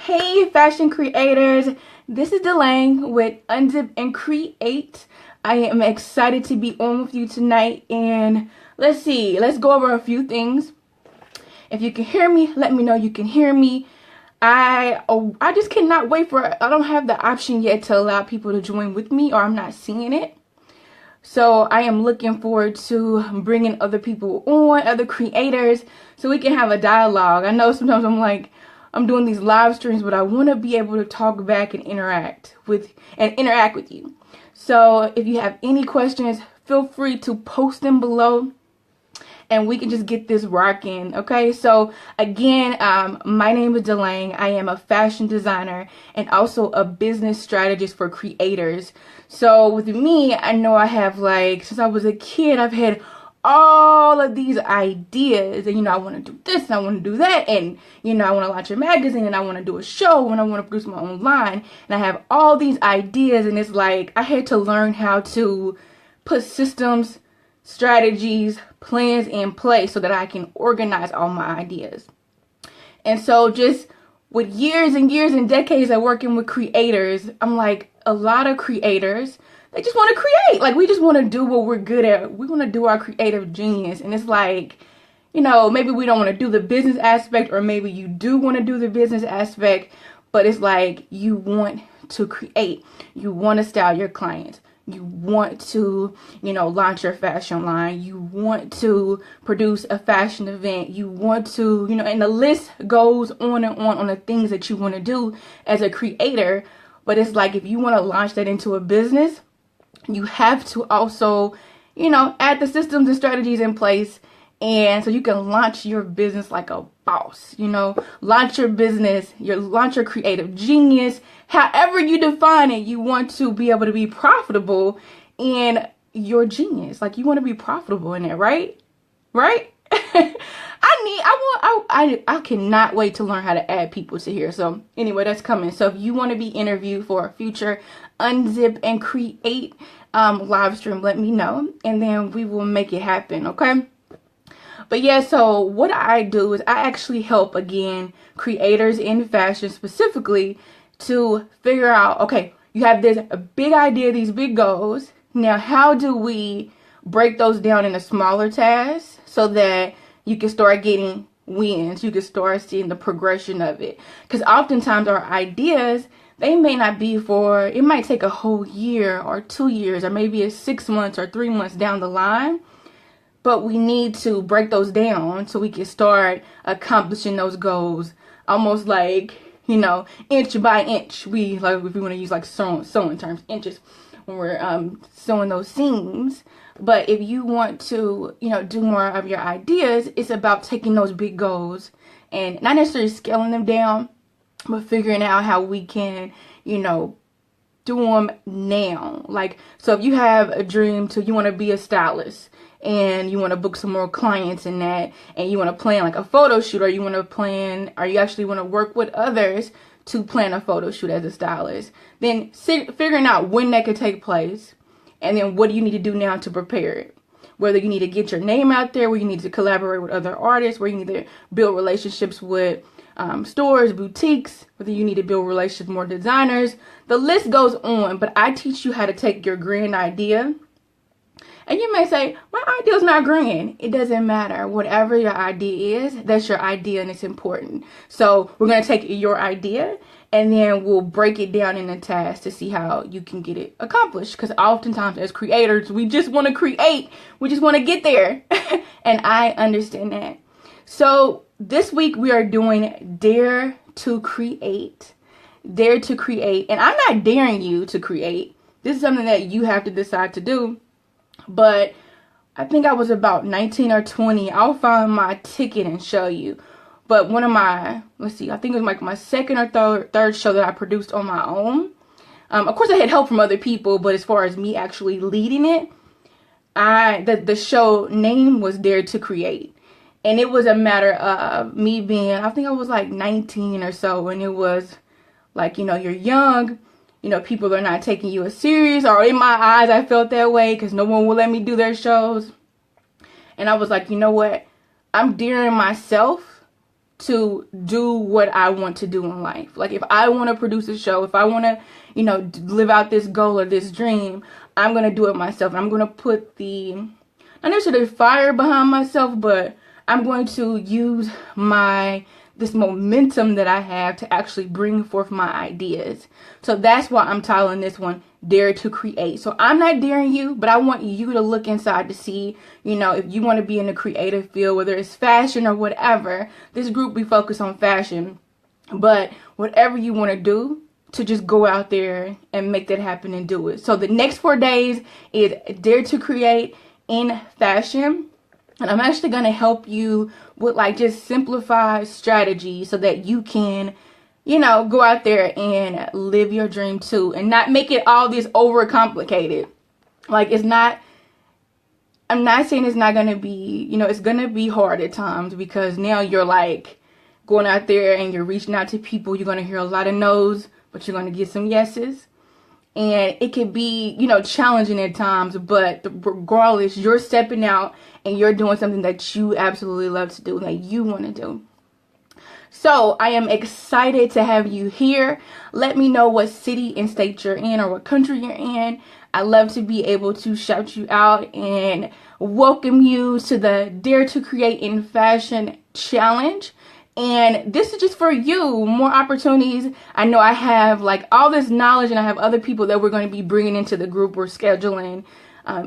Hey fashion creators, this is Dlang with Unzip and Create. I am excited to be on with you tonight, and let's go over a few things. If you can hear me, let me know you can hear me. I just cannot wait I don't have the option yet to allow people to join with me, or I'm not seeing it. So I am looking forward to bringing other people on, other creators, so we can have a dialogue. I know sometimes I'm doing these live streams, but I want to be able to talk back and interact with you. So if you have any questions, feel free to post them below, and we can just get this rocking. Okay, so again, my name is Dlang. I am a fashion designer and also a business strategist for creators. So with me, I know I have since I was a kid, I've had all of these ideas, and I want to do this and I want to do that, and I want to launch a magazine, and I want to do a show, and I want to produce my own line, and I have all these ideas, and it's like I had to learn how to put systems, strategies, plans in place so that I can organize all my ideas. And so just with years and years and decades of working with creators, I'm like, a lot of creators, they just want to create. We just want to do what we're good at. We want to do our creative genius. And it's like, maybe we don't want to do the business aspect, or maybe you do want to do the business aspect, but it's like you want to create. You want to style your clients. You want to, launch your fashion line. You want to produce a fashion event. You want to, and the list goes on and on the things that you want to do as a creator. But it's like, if you want to launch that into a business, you have to also, add the systems and strategies in place. And so you can launch your business like a boss, launch your business, launch your creative genius, however you define it. You want to be able to be profitable in your genius. You want to be profitable in it, right? Right? I cannot wait to learn how to add people to here. So anyway, that's coming. So if you want to be interviewed for a future Unzip and Create live stream, let me know, and then we will make it happen. Okay. But yeah, so what I do is I actually help, again, creators in fashion specifically to figure out, okay, you have this big idea, these big goals. Now, how do we break those down into smaller tasks so that you can start getting wins? You can start seeing the progression of it. Because oftentimes our ideas, they may not be it might take a whole year or 2 years, or maybe it's 6 months or 3 months down the line. But we need to break those down so we can start accomplishing those goals, almost inch by inch. If we want to use sewing terms, inches, when we're sewing those seams. But if you want to, do more of your ideas, it's about taking those big goals and not necessarily scaling them down, but figuring out how we can, do them now. So if you have a dream you want to be a stylist, and you want to book some more clients in that, and you want to plan a photo shoot, or you actually want to work with others to plan a photo shoot as a stylist, then figuring out when that could take place, and then what do you need to do now to prepare it. Whether you need to get your name out there, where you need to collaborate with other artists, where you need to build relationships with stores, boutiques, whether you need to build relationships with more designers. The list goes on, but I teach you how to take your grand idea. And you may say, my idea is not grand. It doesn't matter. Whatever your idea is, that's your idea, and it's important. So we're going to take your idea, and then we'll break it down into tasks to see how you can get it accomplished. Because oftentimes as creators, we just want to create. We just want to get there. And I understand that. So this week we are doing Dare to Create. Dare to Create. And I'm not daring you to create. This is something that you have to decide to do. But I think I was about 19 or 20. I'll find my ticket and show you. But one of my, I think it was my second or third show that I produced on my own. Of course, I had help from other people, but as far as me actually leading it, the show name was Dare to Create. And it was a matter of me being, I think I was 19 or so, and it was you're young. People are not taking you as serious, or in my eyes, I felt that way because no one will let me do their shows. And I was like, you know what? I'm daring myself to do what I want to do in life. Like if I want to produce a show, if I want to, you know, live out this goal or this dream, I'm going to do it myself. I'm going to put the, not necessarily fire behind myself, but I'm going to use this momentum that I have to actually bring forth my ideas. So that's why I'm titling this one Dare to Create. So I'm not daring you, but I want you to look inside to see, you know, if you want to be in the creative field, whether it's fashion or whatever. This group, we focus on fashion, but whatever you want to do, to just go out there and make that happen and do it. So the next 4 days is Dare to Create in fashion. And I'm actually going to help you with like just simplified strategies so that you can, you know, go out there and live your dream too, and not make it all this overcomplicated. Like it's not, I'm not saying it's not going to be, you know, it's going to be hard at times, because now you're like going out there and you're reaching out to people. You're going to hear a lot of no's, but you're going to get some yeses. And it can be, you know, challenging at times, but regardless, you're stepping out and you're doing something that you absolutely love to do, that you want to do. So I am excited to have you here. Let me know what city and state you're in, or what country you're in. I love to be able to shout you out and welcome you to the Dare to Create in Fashion Challenge. And this is just for you, more opportunities. I know I have like all this knowledge, and I have other people that we're going to be bringing into the group. We're scheduling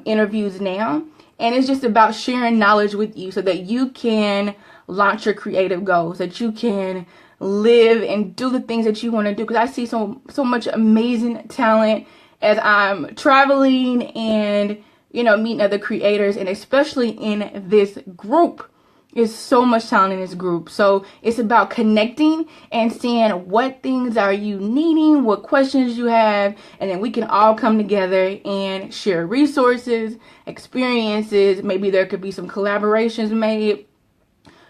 interviews now. And it's just about sharing knowledge with you so that you can launch your creative goals, that you can live and do the things that you want to do. Because I see so much amazing talent as I'm traveling and, you know, meeting other creators, and especially in this group. There's so much talent in this group. So it's about connecting and seeing what things are you needing, what questions you have, and then we can all come together and share resources, experiences. Maybe there could be some collaborations made.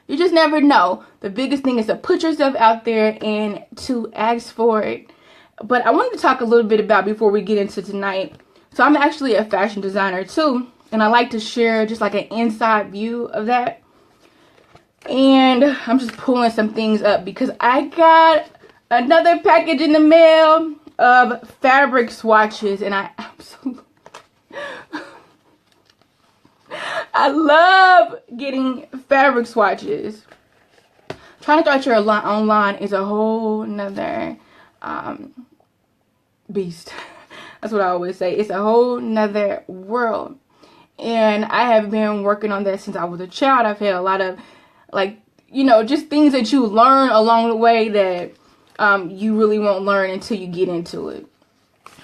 You just never know. The biggest thing is to put yourself out there and to ask for it. But I wanted to talk a little bit about, before we get into tonight. So I'm actually a fashion designer too, and I like to share just like an inside view of that. And I'm just pulling some things up because I got another package in the mail of fabric swatches, and I absolutely I love getting fabric swatches. Trying to start your line online is a whole nother beast. That's what I always say. It's a whole nother world. And I have been working on that since I was a child. I've had a lot of, like, you know, just things that you learn along the way that you really won't learn until you get into it.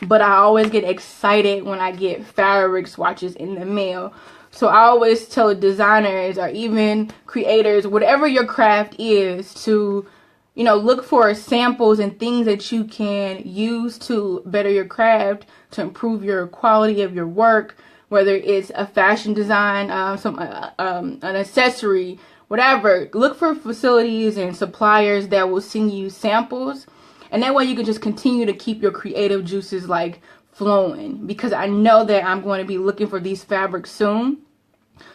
But I always get excited when I get fabric swatches in the mail. So I always tell designers or even creators, whatever your craft is, to, you know, look for samples and things that you can use to better your craft, to improve your quality of your work, whether it's a fashion design, an accessory, whatever. Look for facilities and suppliers that will send you samples, and that way you can just continue to keep your creative juices like flowing, because I know that I'm going to be looking for these fabrics soon.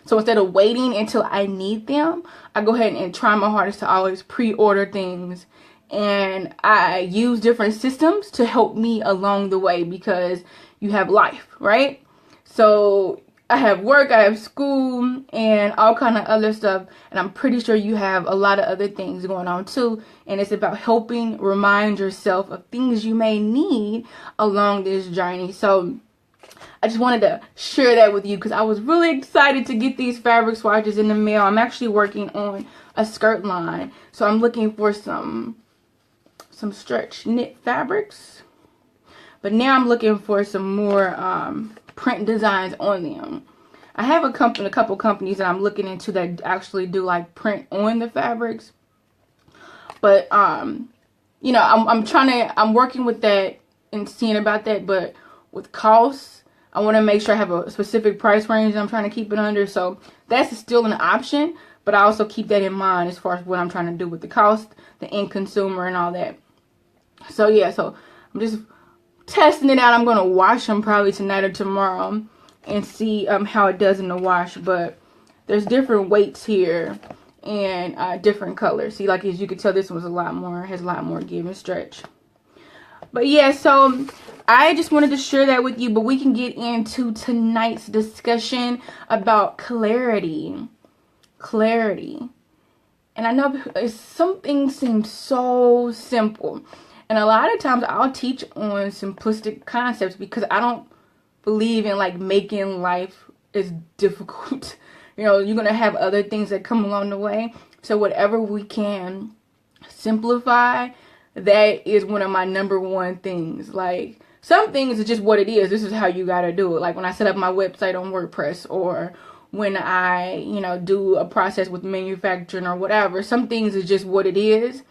So instead of waiting until I need them, I go ahead and try my hardest to always pre-order things, and I use different systems to help me along the way, because you have life, right? So I have work, I have school, and all kind of other stuff, and I'm pretty sure you have a lot of other things going on too, and it's about helping remind yourself of things you may need along this journey. So I just wanted to share that with you because I was really excited to get these fabric swatches in the mail. I'm actually working on a skirt line, so I'm looking for some stretch knit fabrics, but now I'm looking for some more print designs on them. I have a couple companies that I'm looking into that actually do like print on the fabrics, but you know, I'm working with that and seeing about that, but with costs, I want to make sure I have a specific price range that I'm trying to keep it under. So that's still an option, but I also keep that in mind as far as what I'm trying to do with the cost, the end consumer, and all that. So yeah, so I'm just testing it out. I'm going to wash them probably tonight or tomorrow and see how it does in the wash. But there's different weights here, and different colors. See, like as you can tell, this one's has a lot more give and stretch. But yeah, so I just wanted to share that with you, but we can get into tonight's discussion about clarity. Clarity. And I know some things seem so simple. And a lot of times I'll teach on simplistic concepts because I don't believe in like making life is difficult. You know, you're going to have other things that come along the way. So whatever we can simplify, that is one of my number one things. Like some things is just what it is. This is how you got to do it. Like when I set up my website on WordPress, or when I, you know, do a process with manufacturing or whatever. Some things is just what it is.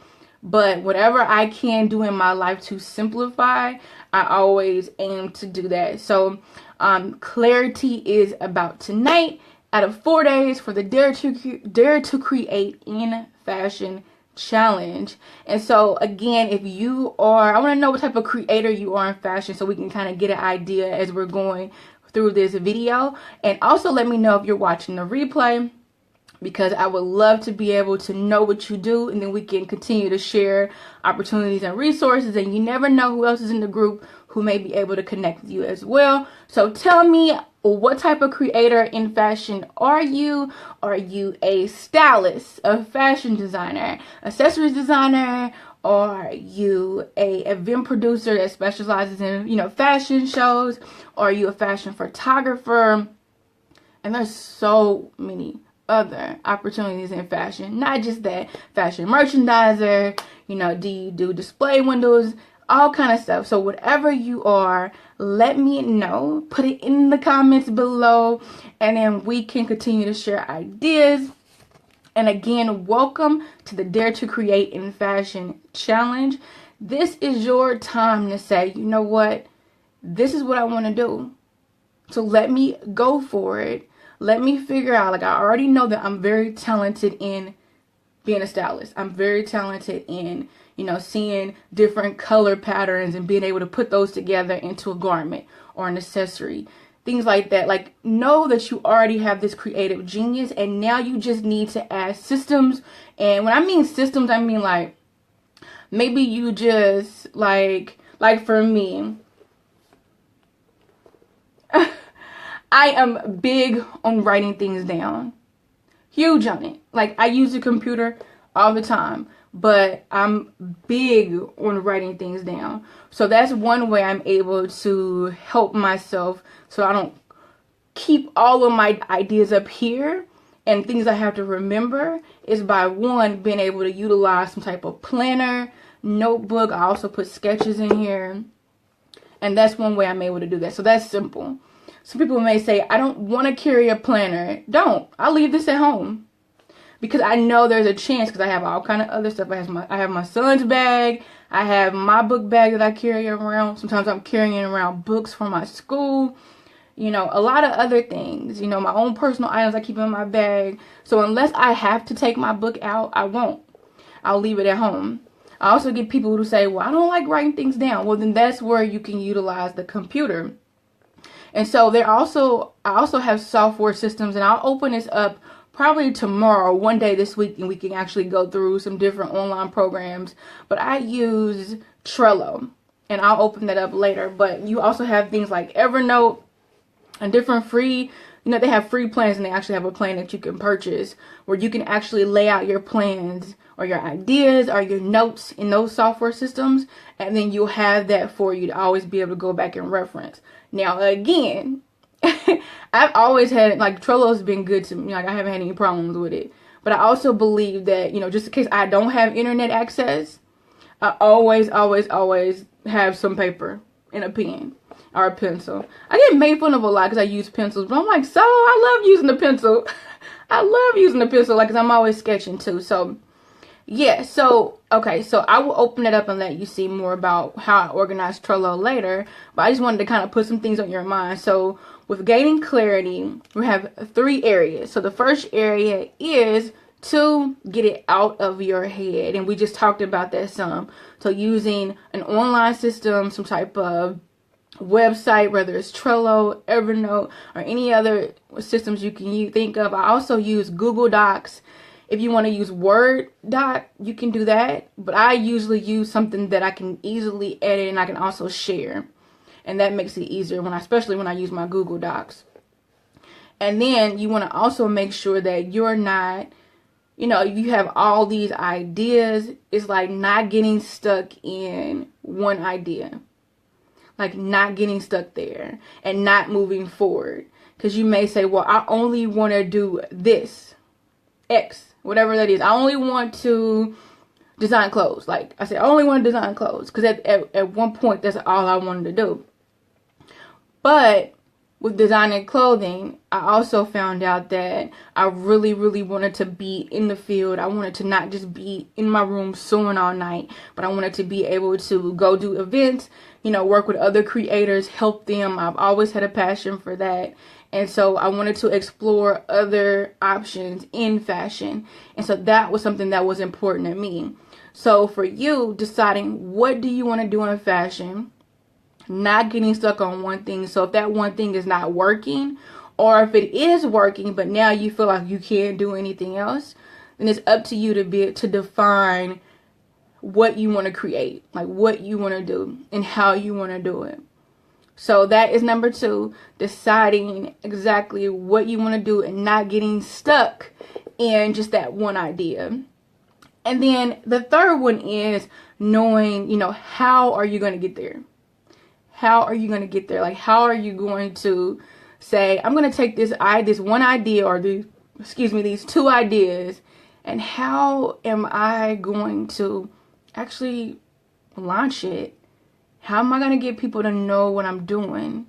But whatever I can do in my life to simplify, I always aim to do that. So clarity is about tonight out of 4 days for the Dare to Create in Fashion Challenge. And so again, if you are, I want to know what type of creator you are in fashion so we can kind of get an idea as we're going through this video. And also let me know if you're watching the replay, because I would love to be able to know what you do, and then we can continue to share opportunities and resources, and you never know who else is in the group who may be able to connect with you as well. So tell me, what type of creator in fashion are you? Are you a stylist, a fashion designer, accessories designer? Or are you a event producer that specializes in, you know, fashion shows? Or are you a fashion photographer? And there's so many other opportunities in fashion, not just that. Fashion merchandiser, you know, do you do display windows, all kind of stuff. So whatever you are, let me know, put it in the comments below, and then we can continue to share ideas. And again, welcome to the Dare to Create in Fashion Challenge. This is your time to say, you know what, this is what I want to do, so let me go for it. Let me figure out, like I already know that I'm very talented in being a stylist. I'm very talented in, you know, seeing different color patterns and being able to put those together into a garment or an accessory. Things like that. Like, know that you already have this creative genius, and now you just need to add systems. And when I mean systems, I mean like maybe you just like for me, I am big on writing things down. Huge on it. Like, I use a computer all the time, but I'm big on writing things down. So that's one way I'm able to help myself so I don't keep all of my ideas up here and things I have to remember, is by one, being able to utilize some type of planner, notebook. I also put sketches in here, and that's one way I'm able to do that. So that's simple. Some people may say, I don't want to carry a planner. Don't. I'll leave this at home. Because I know there's a chance, because I have all kind of other stuff. I have my son's bag. I have my book bag that I carry around. Sometimes I'm carrying around books from my school. You know, a lot of other things. You know, my own personal items I keep in my bag. So unless I have to take my book out, I won't. I'll leave it at home. I also get people who say, well, I don't like writing things down. Well, then that's where you can utilize the computer. And so I also have software systems, and I'll open this up probably tomorrow, one day this week, and we can actually go through some different online programs. But I use Trello, and I'll open that up later. But you also have things like Evernote and different free, you know, they have free plans, and they actually have a plan that you can purchase where you can actually lay out your plans or your ideas or your notes in those software systems, and then you'll have that for you to always be able to go back and reference. Now, again, I've always had, like, Trello's been good to me. Like, I haven't had any problems with it. But I also believe that, you know, just in case I don't have internet access, I always have some paper and a pen or a pencil. I get made fun of a lot because I use pencils, but I'm like, so I love using the pencil. I love using the pencil, like, because I'm always sketching too. So, yeah, so, okay, so I will open it up and let you see more about how I organize Trello later. But I just wanted to kind of put some things on your mind. So, with gaining clarity, we have 3 areas. So, the first area is to get it out of your head. And we just talked about that some. So, using an online system, some type of website, whether it's Trello, Evernote, or any other systems you can think of. I also use Google Docs. If you want to use Word doc, you can do that. But I usually use something that I can easily edit and I can also share. And that makes it easier especially when I use my Google Docs. And then you want to also make sure that you're not, you have all these ideas. It's like not getting stuck in one idea. Like not getting stuck there and not moving forward. Because you may say, well, I only want to do this, X, whatever that is. I only want to design clothes. Like I said, I only want to design clothes. Because at one point, that's all I wanted to do. But with designing clothing, I also found out that I really, really wanted to be in the field. I wanted to not just be in my room sewing all night, but I wanted to be able to go do events, work with other creators, help them. I've always had a passion for that. And so I wanted to explore other options in fashion. And so that was something that was important to me. So for you, deciding what do you want to do in fashion, not getting stuck on one thing. So if that one thing is not working, or if it is working, but now you feel like you can't do anything else, then it's up to you to define what you want to create, like what you want to do and how you want to do it. So that is number 2, deciding exactly what you want to do and not getting stuck in just that one idea. And then the third one is knowing, how are you going to get there? How are you going to get there? Like, how are you going to say, I'm going to take this one idea or these 2 ideas, and how am I going to actually launch it? How am I going to get people to know what I'm doing?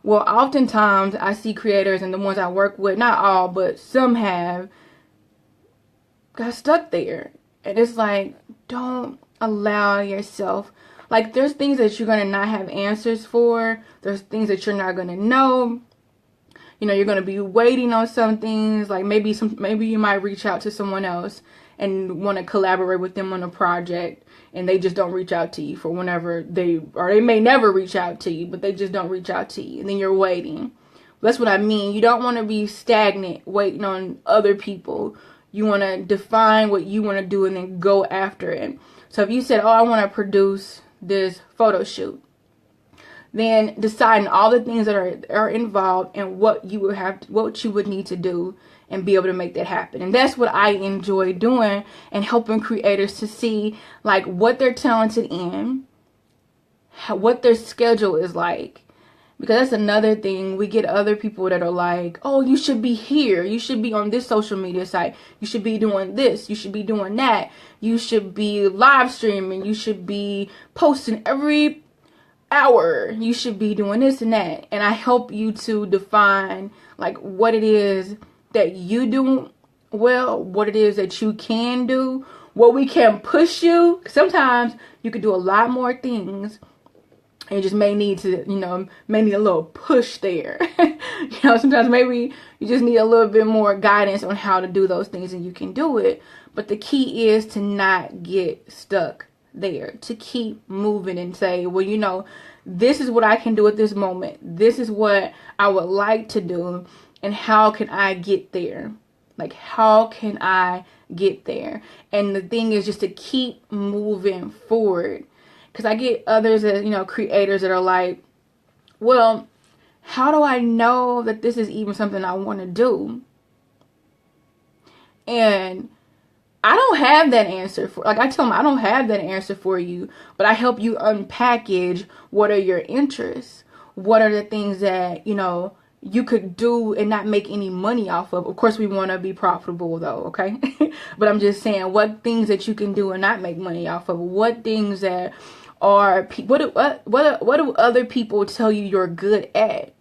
Well, oftentimes I see creators, and the ones I work with, not all, but some have got stuck there. And it's like, don't allow yourself, like, there's things that you're going to not have answers for. There's things that you're not going to know. You're going to be waiting on some things. Like maybe you might reach out to someone else and want to collaborate with them on a project, and they just don't reach out to you for whenever they may never reach out to you, but they just don't reach out to you, and then you're waiting. That's what I mean. You don't want to be stagnant waiting on other people. You want to define what you want to do and then go after it. So if you said, I want to produce this photo shoot, then deciding all the things that are involved and what you would need to do and be able to make that happen. And that's what I enjoy doing, and helping creators to see like what they're talented in, what their schedule is like. Because that's another thing. We get other people that are like, oh, you should be here. You should be on this social media site. You should be doing this. You should be doing that. You should be live streaming. You should be posting every hour. You should be doing this and that. And I help you to define like what it is that you do well, what it is that you can do, what we can push you. Sometimes you could do a lot more things, and you just may need to, may need a little push there. Sometimes maybe you just need a little bit more guidance on how to do those things, and you can do it. But the key is to not get stuck there, to keep moving and say, well, this is what I can do at this moment. This is what I would like to do, and how can I get there? Like, how can I get there? And the thing is just to keep moving forward. Because I get others that, creators that are like, well, how do I know that this is even something I want to do? And I don't have that answer for, like I tell them, I don't have that answer for you, but I help you unpackage what are your interests? What are the things that, you could do and not make any money off of. Of course, we want to be profitable though, okay? But I'm just saying what things that you can do and not make money off of. What things that are, what do other people tell you you're good at?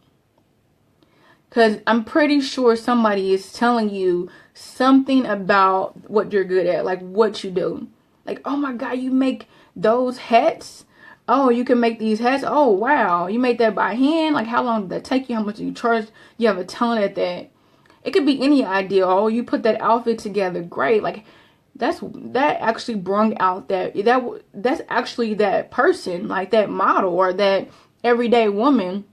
Because I'm pretty sure somebody is telling you something about what you're good at, like what you do. Like, oh my God, you make those hats? Oh, you can make these hats? Oh, wow. You make that by hand? Like, how long did that take you? How much do you charge? You have a talent at that. It could be any idea. Oh, you put that outfit together. Great. Like, that actually brung out that's actually that person, like that model or that everyday woman.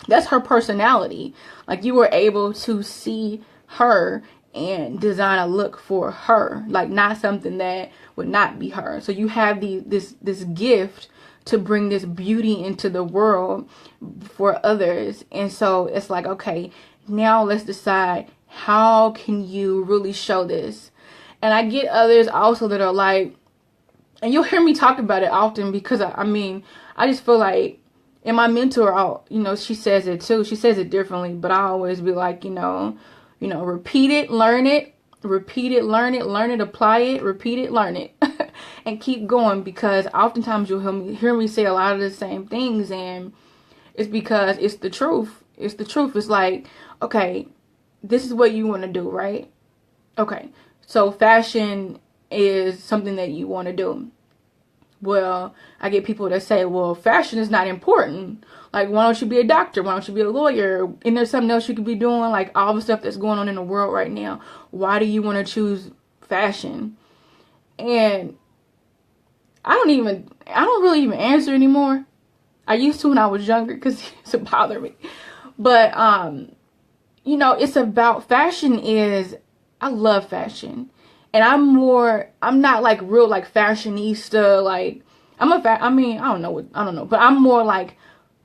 That's her personality. Like, you were able to see her and design a look for her, like not something that would not be her. So you have this gift to bring this beauty into the world for others. And so it's like, okay, now let's decide, how can you really show this? And I get others also that are like, and you'll hear me talk about it often, because I mean, I just feel like, and my mentor, you know, she says it too. She says it differently, but I always be like, you know, repeat it, learn it, repeat it, learn it, apply it, repeat it, learn it, and keep going. Because oftentimes you'll hear me say a lot of the same things, and it's because it's the truth. It's the truth. It's like, okay, this is what you want to do, right? Okay, so fashion is something that you want to do. Well, I get people that say, well, fashion is not important. Like, why don't you be a doctor? Why don't you be a lawyer? And there's something else you could be doing, like all the stuff that's going on in the world right now. Why do you want to choose fashion? And I don't really even answer anymore. I used to when I was younger, because it used to bother me. But, you know, it's about, fashion is, I love fashion. And I'm not like real like fashionista, like I don't know, but I'm more like,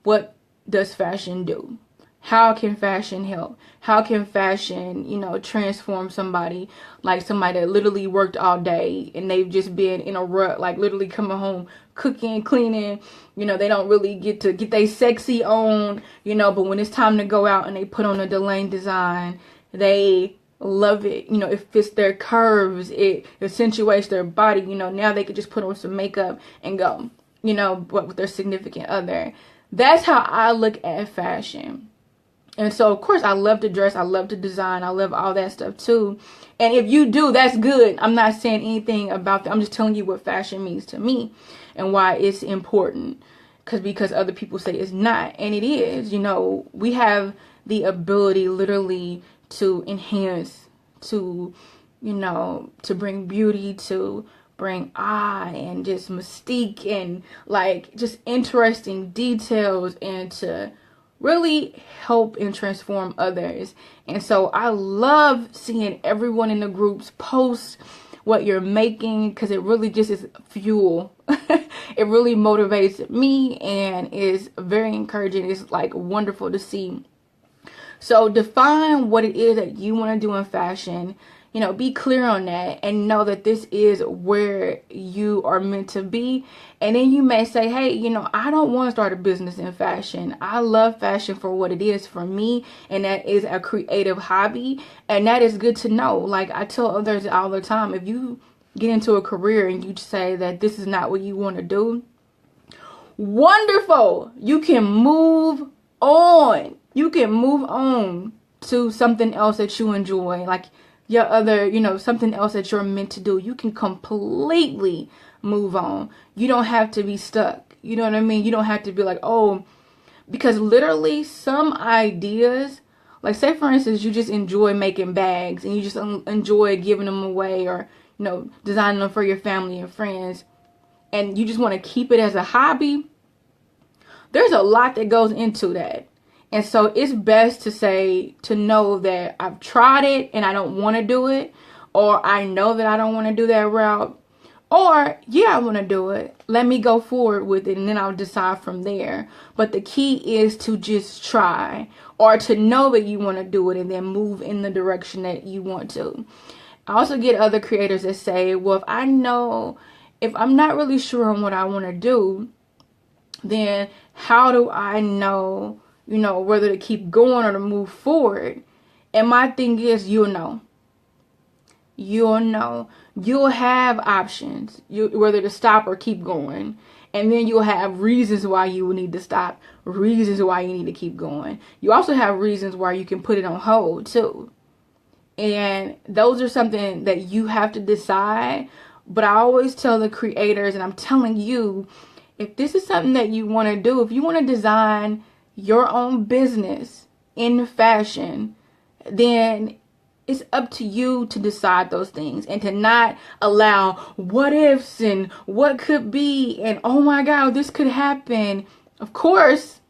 what does fashion do? How can fashion help? How can fashion, you know, transform somebody, like somebody that literally worked all day and they've just been in a rut, like literally coming home, cooking, cleaning, you know, they don't really get to get they sexy on, you know, but when it's time to go out and they put on a Dlang design, they love it. You know, it fits their curves, it accentuates their body. You know, now they could just put on some makeup and go, you know, but with their significant other. That's how I look at fashion. And so, of course, I love to dress, I love to design, I love all that stuff too. And if you do, that's good. I'm not saying anything about that. I'm just telling you what fashion means to me and why it's important. Because other people say it's not, and it is. You know, we have the ability literally to enhance, to, you know, to bring beauty, to bring eye and just mystique and like just interesting details, and to really help and transform others. And so I love seeing everyone in the groups post what you're making, because it really just is fuel. It really motivates me and is very encouraging. It's like wonderful to see. So define what it is that you want to do in fashion. You know, be clear on that and know that this is where you are meant to be. And then you may say, hey, you know, I don't want to start a business in fashion. I love fashion for what it is for me, and that is a creative hobby. And that is good to know. Like I tell others all the time, if you get into a career and you say that this is not what you want to do, wonderful. You can move on. You can move on to something else that you enjoy, like your other, you know, something else that you're meant to do. You can completely move on. You don't have to be stuck. You know what I mean? You don't have to be like, oh, because literally some ideas, like say for instance, you just enjoy making bags and you just enjoy giving them away, or, you know, designing them for your family and friends, and you just want to keep it as a hobby. There's a lot that goes into that. And so it's best to know that I've tried it and I don't want to do it, or I know that I don't want to do that route, or yeah, I want to do it. Let me go forward with it and then I'll decide from there. But the key is to just try, or to know that you want to do it and then move in the direction that you want to. I also get other creators that say, well, if I'm not really sure on what I want to do, then how do I know, you know, whether to keep going or to move forward? And my thing is, you'll know. You'll have options, whether to stop or keep going. And then you'll have reasons why you will need to stop, reasons why you need to keep going. You also have reasons why you can put it on hold too. And those are something that you have to decide. But I always tell the creators, and I'm telling you, if this is something that you want to do, if you want to design your own business in fashion, then it's up to you to decide those things, and to not allow what ifs and what could be and oh my God, this could happen. Of course,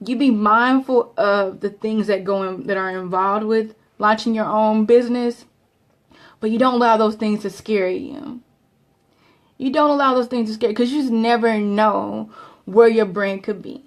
you be mindful of the things that are involved with launching your own business, but you don't allow those things to scare you. You don't allow those things to scare you, because you just never know where your brand could be,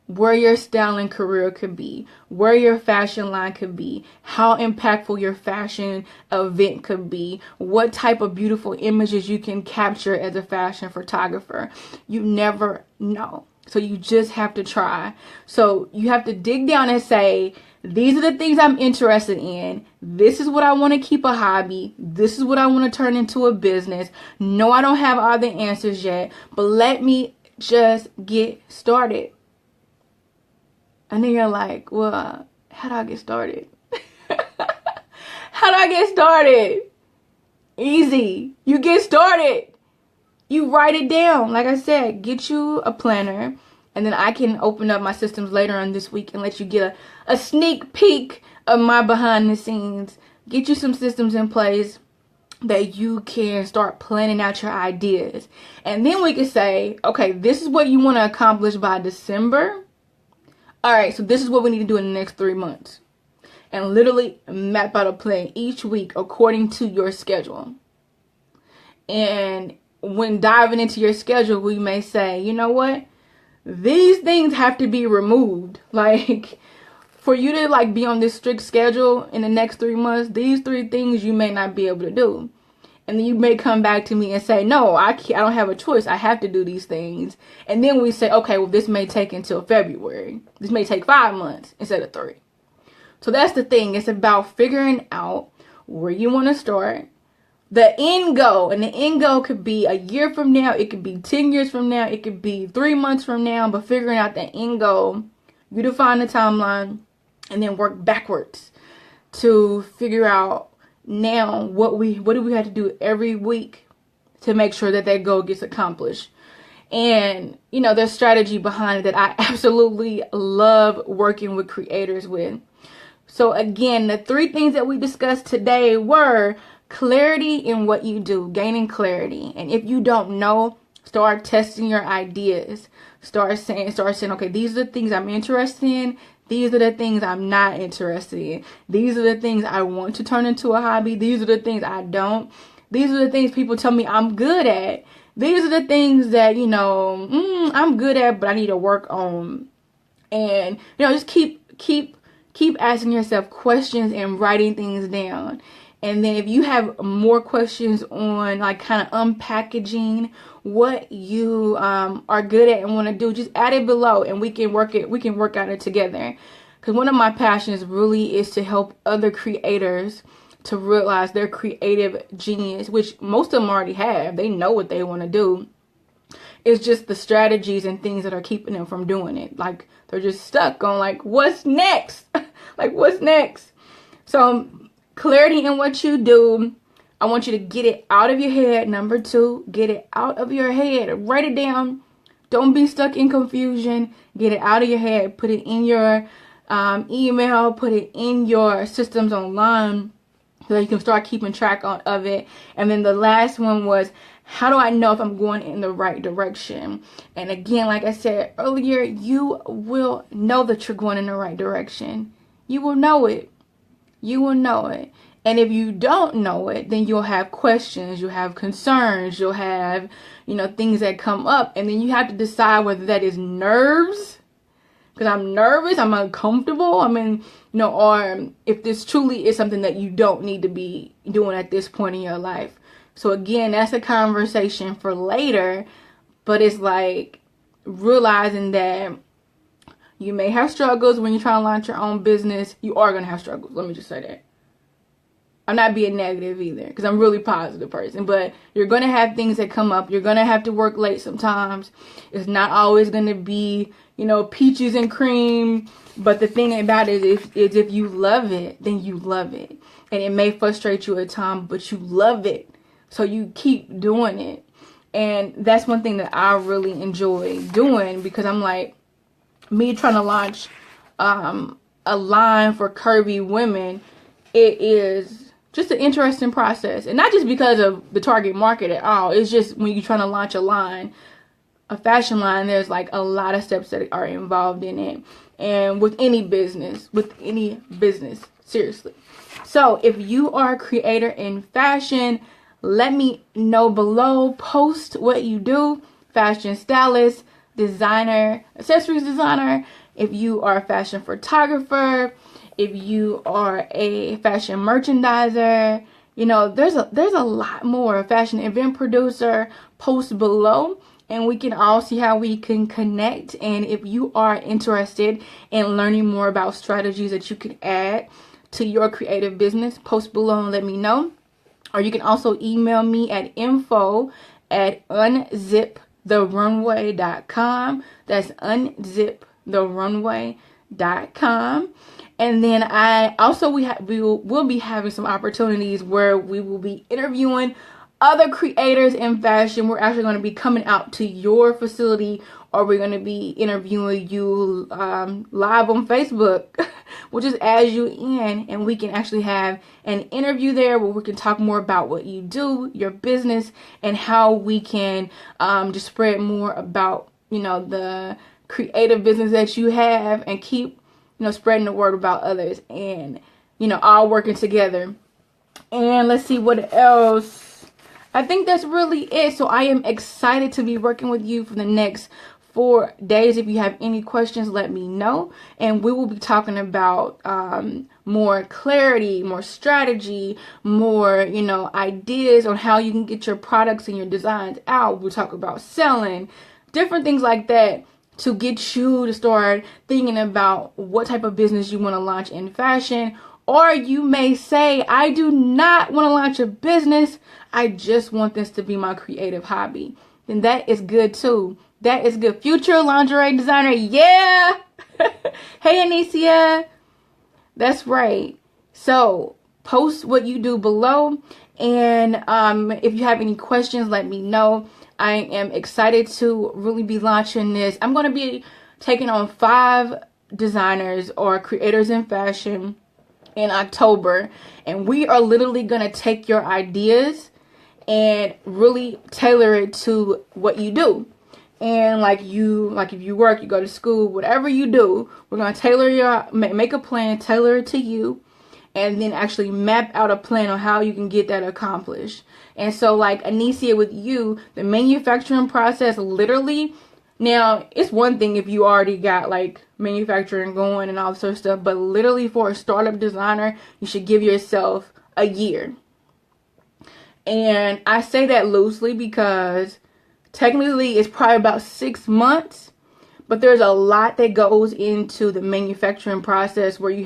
where your styling career could be, where your fashion line could be, how impactful your fashion event could be, what type of beautiful images you can capture as a fashion photographer. You never know. So you just have to try. So you have to dig down and say, these are the things I'm interested in. This is what I want to keep a hobby. This is what I want to turn into a business. No, I don't have all the answers yet, but let me just get started. And then you're like, well, how do I get started? How do I get started? Easy. You get started. You write it down. Like I said, get you a planner, and then I can open up my systems later on this week and let you get a sneak peek of my behind the scenes. Get you some systems in place that you can start planning out your ideas. And then we can say, okay, this is what you want to accomplish by December. All right, so this is what we need to do in the next 3 months. And literally map out a plan each week according to your schedule. And when diving into your schedule, we may say, you know what? These things have to be removed. Like, for you to like be on this strict schedule in the next 3 months, these 3 things you may not be able to do. And then you may come back to me and say, no, I don't have a choice. I have to do these things. And then we say, okay, well, this may take until February. This may take 5 months instead of 3. So that's the thing. It's about figuring out where you want to start, the end goal. And the end goal could be a year from now. It could be 10 years from now. It could be 3 months from now. But figuring out the end goal, you define the timeline, and then work backwards to figure out now what do we have to do every week to make sure that that goal gets accomplished. And you know, there's strategy behind it that I absolutely love working with creators with. So again, the 3 things that we discussed today were clarity in what you do, gaining clarity. And if you don't know, start testing your ideas. Start saying, okay, these are the things I'm interested in. These are the things I'm not interested in. These are the things I want to turn into a hobby. These are the things I don't. These are the things people tell me I'm good at. These are the things that, you know, I'm good at, but I need to work on. And, you know, just keep asking yourself questions and writing things down. And then if you have more questions on like kind of unpackaging what you are good at and want to do, just add it below and we can work on it together. Because one of my passions really is to help other creators to realize their creative genius, which most of them already have. They know what they want to do. It's just the strategies and things that are keeping them from doing it. Like they're just stuck on like, what's next? Like, what's next? So clarity in what you do. I want you to get it out of your head. Number 2, get it out of your head. Write it down. Don't be stuck in confusion. Get it out of your head. Put it in your email. Put it in your systems online so that you can start keeping track of it. And then the last one was, how do I know if I'm going in the right direction? And again, like I said earlier, you will know that you're going in the right direction. You will know it. You will know it. And if you don't know it, then you'll have questions, you'll have concerns, you'll have, you know, things that come up. And then you have to decide whether that is nerves, because I'm nervous, I'm uncomfortable, I mean, you know, or if this truly is something that you don't need to be doing at this point in your life. So again, that's a conversation for later, but it's like realizing that you may have struggles when you're trying to launch your own business. You are going to have struggles. Let me just say that. I'm not being negative either, because I'm a really positive person. But you're going to have things that come up. You're going to have to work late sometimes. It's not always going to be, you know, peaches and cream. But the thing about it is if you love it, then you love it. And it may frustrate you at times, but you love it. So you keep doing it. And that's one thing that I really enjoy doing, because I'm like, me trying to launch a line for curvy women, it is just an interesting process. And not just because of the target market at all. It's just when you're trying to launch a line, a fashion line, there's like a lot of steps that are involved in it. And with any business, seriously. So if you are a creator in fashion, let me know below. Post what you do. Fashion stylist, designer, accessories designer. If you are a fashion photographer, if you are a fashion merchandiser, you know, there's a lot more. Fashion event producer, post below, and we can all see how we can connect. And if you are interested in learning more about strategies that you can add to your creative business, post below and let me know. Or you can also email me at info@unziptherunway.com. That's unziptherunway.com. And then we'll be having some opportunities where we will be interviewing other creators in fashion. We're actually going to be coming out to your facility, or we're going to be interviewing you live on Facebook. We'll just add you in, and we can actually have an interview there where we can talk more about what you do, your business, and how we can just spread more about, you know, the creative business that you have, and keep, you know, spreading the word about others, and, you know, all working together. And let's see what else. I think that's really it. So I am excited to be working with you for the next 4 days. If you have any questions, let me know. And we will be talking about more clarity, more strategy, more, you know, ideas on how you can get your products and your designs out. We'll talk about selling, different things like that, to get you to start thinking about what type of business you want to launch in fashion. Or you may say, I do not want to launch a business. I just want this to be my creative hobby. And that is good too. That is good. Future lingerie designer. Yeah. Hey, Denisha. That's right. So post what you do below. And if you have any questions, let me know. I am excited to really be launching this. I'm going to be taking on 5 designers or creators in fashion in October. And we are literally going to take your ideas and really tailor it to what you do. And like if you work, you go to school, whatever you do, we're going to tailor make a plan, tailor it to you, and then actually map out a plan on how you can get that accomplished. And so like Denisha, with you, the manufacturing process, literally, now it's one thing if you already got like manufacturing going and all this sort of stuff, but literally for a startup designer, you should give yourself a year. And I say that loosely because technically it's probably about 6 months, but there's a lot that goes into the manufacturing process where you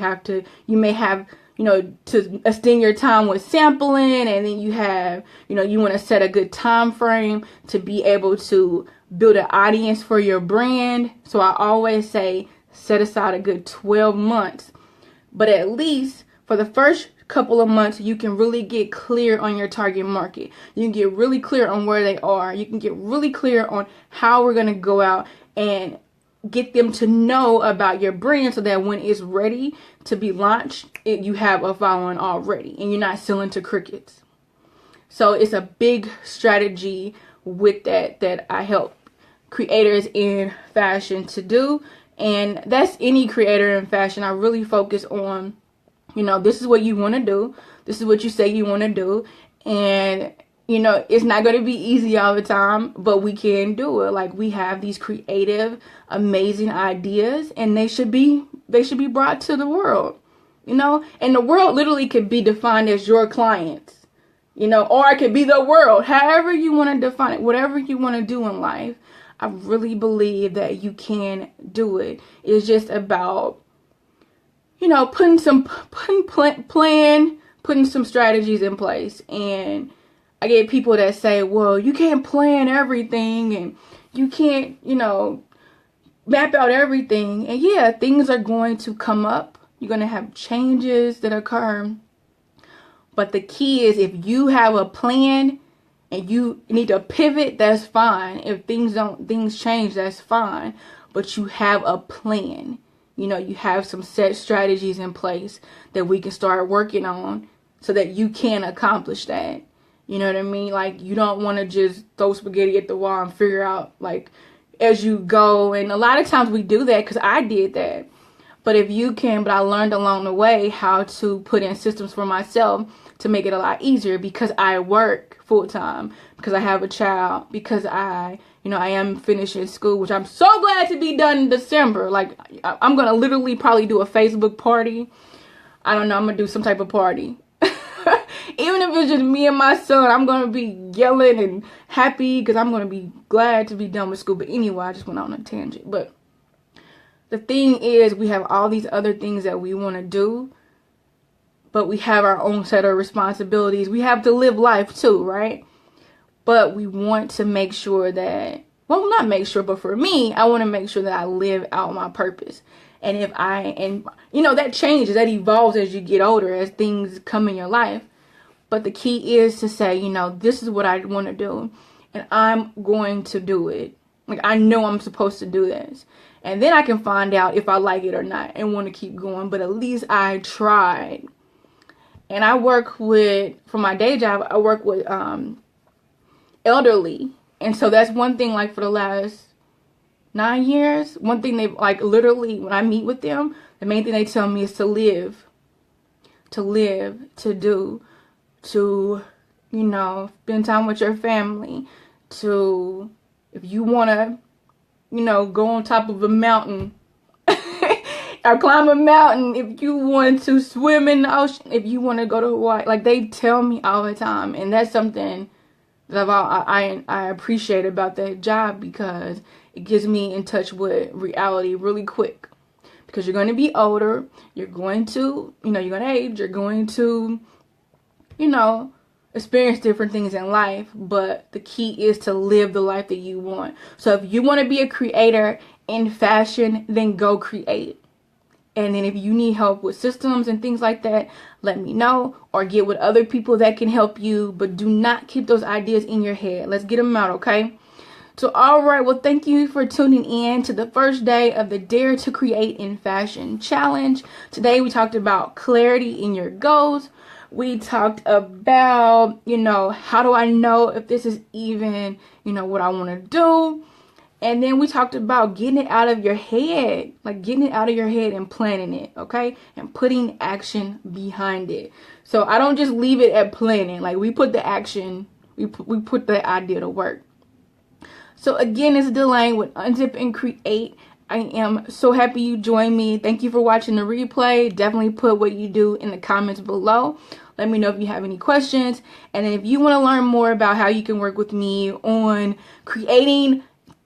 may have, you know, to extend your time with sampling, and then you have, you know, you want to set a good time frame to be able to build an audience for your brand. So I always say set aside a good 12 months, but at least for the first couple of months, you can really get clear on your target market. You can get really clear on where they are. You can get really clear on how we're going to go out and get them to know about your brand, so that when it's ready to be launched, you have a following already and you're not selling to crickets. So it's a big strategy with that I help creators in fashion to do. And that's any creator in fashion. I really focus on, you know, this is what you want to do. This is what you say you want to do. And, you know, it's not going to be easy all the time, but we can do it. Like, we have these creative, amazing ideas, and they should be brought to the world, you know, and the world literally could be defined as your clients, you know, or it could be the world, however you want to define it, whatever you want to do in life. I really believe that you can do it. It's just about, you know, putting some strategies in place. And I get people that say, well, you can't plan everything and you can't, you know, map out everything. And yeah, things are going to come up. You're going to have changes that occur. But the key is, if you have a plan and you need to pivot, that's fine. If things change, that's fine. But you have a plan. You know, you have some set strategies in place that we can start working on so that you can accomplish that. You know what I mean? Like, you don't want to just throw spaghetti at the wall and figure out, like, as you go. And a lot of times we do that, because I did that. But if you can, but I learned along the way how to put in systems for myself to make it a lot easier, because I work full time, because I have a child, because I am finishing school, which I'm so glad to be done in December. Like, I'm going to literally probably do a Facebook party. I don't know, I'm going to do some type of party. Even if it's just me and my son, I'm going to be yelling and happy because I'm going to be glad to be done with school. But anyway, I just went on a tangent. But the thing is, we have all these other things that we want to do, but we have our own set of responsibilities. We have to live life too, right? But we want to make sure that, well, not make sure, but for me, I want to make sure that I live out my purpose. And that changes, that evolves as you get older, as things come in your life. But the key is to say, this is what I want to do, and I'm going to do it. Like, I know I'm supposed to do this. And then I can find out if I like it or not and want to keep going. But at least I tried. And I work with, for my day job, I work with elderly. And so that's one thing, like, for the last 9 years, one thing they've, like, literally, when I meet with them, the main thing they tell me is to live, to do, to, spend time with your family, to, if you want to, go on top of a mountain or climb a mountain, if you want to swim in the ocean, if you want to go to Hawaii. Like, they tell me all the time. And that's something that I appreciate about that job, because it gets me in touch with reality really quick. Because you're going to be older, you're going to, you're going to age, you're going to, experience different things in life, but the key is to live the life that you want. So if you want to be a creator in fashion, then go create. And then if you need help with systems and things like that, let me know, or get with other people that can help you. But do not keep those ideas in your head. Let's get them out, okay? So, all right. Well, thank you for tuning in to the first day of the Dare to Create in Fashion Challenge. Today, we talked about clarity in your goals. We talked about, how do I know if this is even, what I want to do? And then we talked about getting it out of your head, like getting it out of your head and planning it, okay? And putting action behind it. So I don't just leave it at planning. Like, we put the action, we put the idea to work. So again, it's Dlang with Unzip and Create. I am so happy you joined me. Thank you for watching the replay. Definitely put what you do in the comments below. Let me know if you have any questions. And then if you want to learn more about how you can work with me on creating,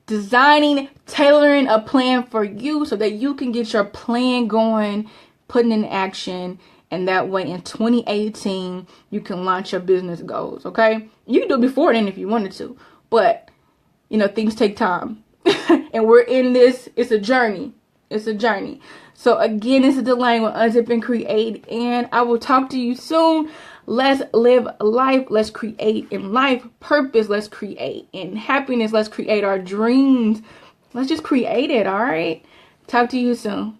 designing, tailoring a plan for you so that you can get your plan going, putting in action, and that way in 2018 you can launch your business goals, okay? You can do it before then if you wanted to, but things take time. And we're in this, it's a journey. So again, this is Dlang with Unzip and Create, and I will talk to you soon. Let's live life. Let's create in life. Purpose. Let's create in happiness. Let's create our dreams. Let's just create it, all right? Talk to you soon.